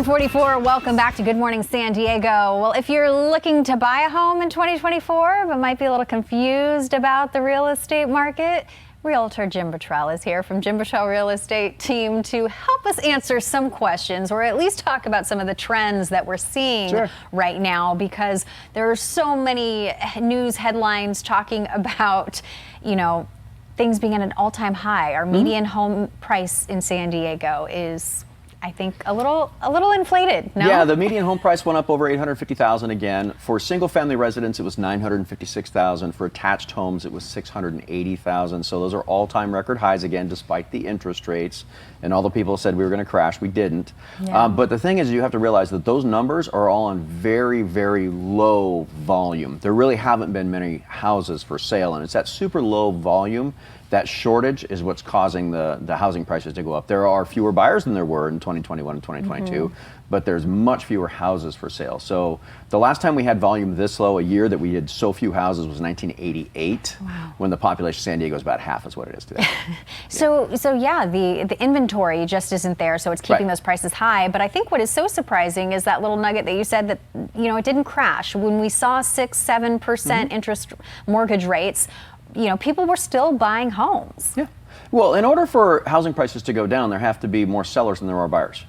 44, welcome back to Good Morning San Diego. Well, if you're looking to buy a home in 2024 but might be a little confused about the real estate market, Realtor Jim Bottrell is here from Jim Bottrell Real Estate Team to help us answer some questions, or at least talk about some of the trends that we're seeing right now, because there are so many news headlines talking about, you know, things being at an all-time high. Our median home price in San Diego is, I think, a little inflated. No? Yeah, the median home price went up over $850,000 again. For single-family residents, it was $956,000. For attached homes, it was $680,000. So those are all-time record highs again, despite the interest rates. And all the people said we were going to crash. We didn't. Yeah. But the thing is, you have to realize that those numbers are all on very, very low volume. There really haven't been many houses for sale, and it's that super low volume. That shortage is what's causing the housing prices to go up. There are fewer buyers than there were in 2021 and 2022, but there's much fewer houses for sale. So the last time we had volume this low, a year that we had so few houses, was 1988, when the population of San Diego is about half as what it is today. So the inventory just isn't there, so it's keeping those prices high. But I think what is so surprising is that little nugget that you said, that, you know, it didn't crash. When we saw 6-7% interest mortgage rates, you know, people were still buying homes. Yeah. Well, in order for housing prices to go down, there have to be more sellers than there are buyers.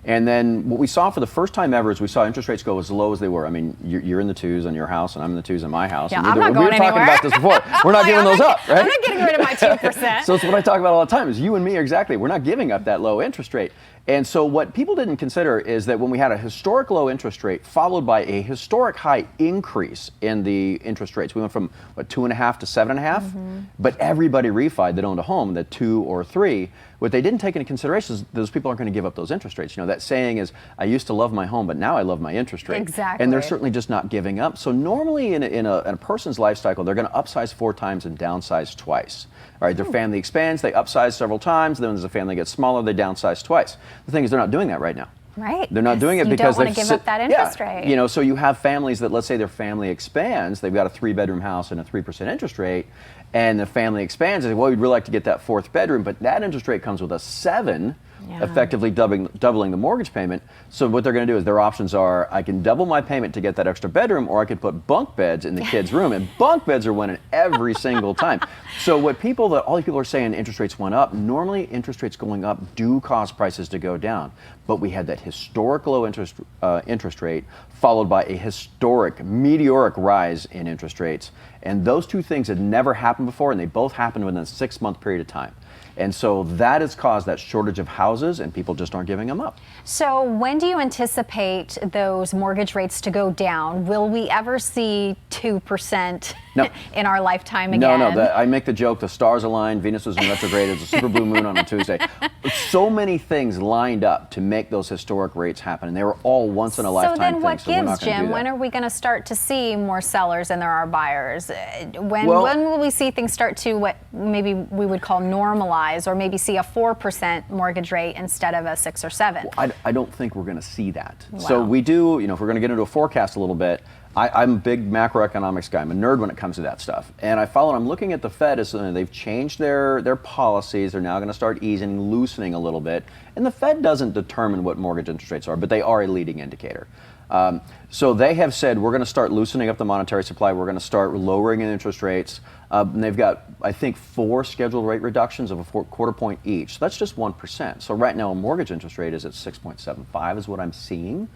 And then what we saw for the first time ever is we saw interest rates go as low as they were. I mean, you're in the twos on your house, and I'm in the twos on my house. Yeah, and I'm not going anywhere. We were talking about this before. We're not giving those up, right? I'm not getting rid of my 2%. So it's what I talk about all the time, is you and me, exactly. We're not giving up that low interest rate. And so what people didn't consider is that when we had a historic low interest rate followed by a historic high increase in the interest rates, we went from, what, 2.5 to 7.5, but everybody refied that owned a home, that 2 or 3. What they didn't take into consideration is those people aren't going to give up those interest rates. You know, that saying is, I used to love my home, but now I love my interest rate. Exactly. And they're certainly just not giving up. So normally in a person's life cycle, they're going to upsize 4 times and downsize twice. All right, their family expands, they upsize several times, then as the family gets smaller, they downsize twice. The thing is, they're not doing that right now. Right. They're not doing it because they don't want to give up that interest rate. You know, so you have families that, let's say their family expands, they've got a 3-bedroom house and a 3% interest rate, and the family expands, and well, we'd really like to get that 4th bedroom, but that interest rate comes with a 7, effectively doubling the mortgage payment. So what they're going to do is, their options are, I can double my payment to get that extra bedroom, or I could put bunk beds in the kids' room, and bunk beds are winning every single time. So what all these people are saying, interest rates went up. Normally, interest rates going up do cause prices to go down, but we had that historic low interest rate followed by a historic meteoric rise in interest rates, and those two things had never happened before, and they both happened within a 6-month period of time. And so that has caused that shortage of houses, and people just aren't giving them up. So when do you anticipate those mortgage rates to go down? Will we ever see 2% in our lifetime again? No. I make the joke, the stars aligned, Venus was in retrograde, it was a super blue moon on a Tuesday. So many things lined up to make those historic rates happen, and they were all once in a lifetime things. So then what gives, Jim? When are we going to start to see more sellers than there are buyers? When will we see things start to, what maybe we would call normalize, or maybe see a 4% mortgage rate instead of a 6 or 7? Well, I don't think we're going to see that. Wow. So we do, you know, if we're going to get into a forecast a little bit, I'm a big macroeconomics guy. I'm a nerd when it comes to that stuff. And I'm looking at the Fed as they've changed their policies. They're now going to start easing, loosening a little bit. And the Fed doesn't determine what mortgage interest rates are, but they are a leading indicator. So they have said, we're going to start loosening up the monetary supply. We're going to start lowering interest rates. And they've got, I think, 4 scheduled rate reductions of a quarter point each. So that's just 1%. So right now, a mortgage interest rate is at 6.75 is what I'm seeing.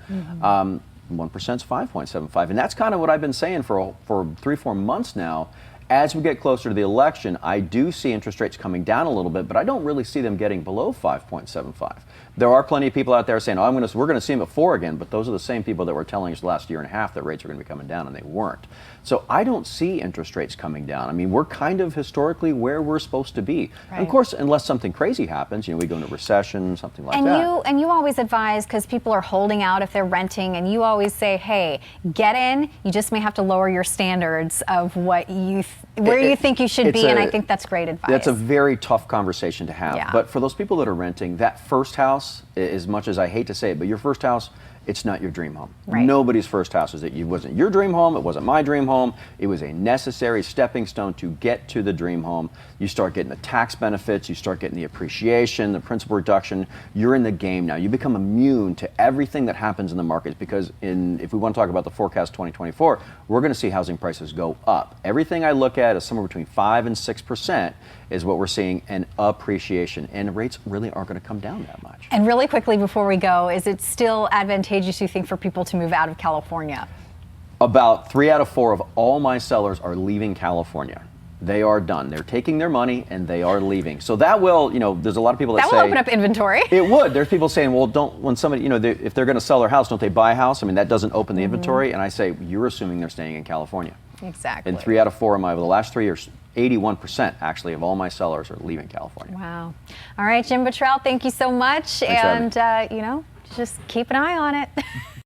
1% is 5.75. And that's kind of what I've been saying for 3-4 months now. As we get closer to the election, I do see interest rates coming down a little bit, but I don't really see them getting below 5.75. There are plenty of people out there saying, we're going to see them at 4 again, but those are the same people that were telling us the last year and a half that rates are going to be coming down, and they weren't. So I don't see interest rates coming down. I mean, we're kind of historically where we're supposed to be. Right. And of course, unless something crazy happens, you know, we go into recession, something like that. And you always advise, because people are holding out if they're renting, and you always say, hey, get in. You just may have to lower your standards of what you where you think you should be, and I think that's great advice. That's a very tough conversation to have. Yeah. But for those people that are renting, that first house, as much as I hate to say it, but your first house, it's not your dream home. Right. Nobody's first house is it. It wasn't your dream home. It wasn't my dream home. It was a necessary stepping stone to get to the dream home. You start getting the tax benefits. You start getting the appreciation, the principal reduction. You're in the game now. You become immune to everything that happens in the markets because if we want to talk about the forecast 2024, we're going to see housing prices go up. Everything I look at is somewhere between 5 and 6% is what we're seeing, and appreciation. And rates really aren't going to come down that much. And really quickly before we go, is it still advantageous, you think, for people to move out of California? About 3 out of 4 of all my sellers are leaving California. They are done. They're taking their money and they are leaving. So that will, there's a lot of people that say— That will open up inventory. It would. There's people saying, well, when somebody, if they're going to sell their house, don't they buy a house? I mean, that doesn't open the inventory. And I say, you're assuming they're staying in California. Exactly. And 3 out of 4 of over the last 3 years, 81% actually of all my sellers are leaving California. Wow. All right, Jim Bottrell, thank you so much. Thanks, and, just keep an eye on it.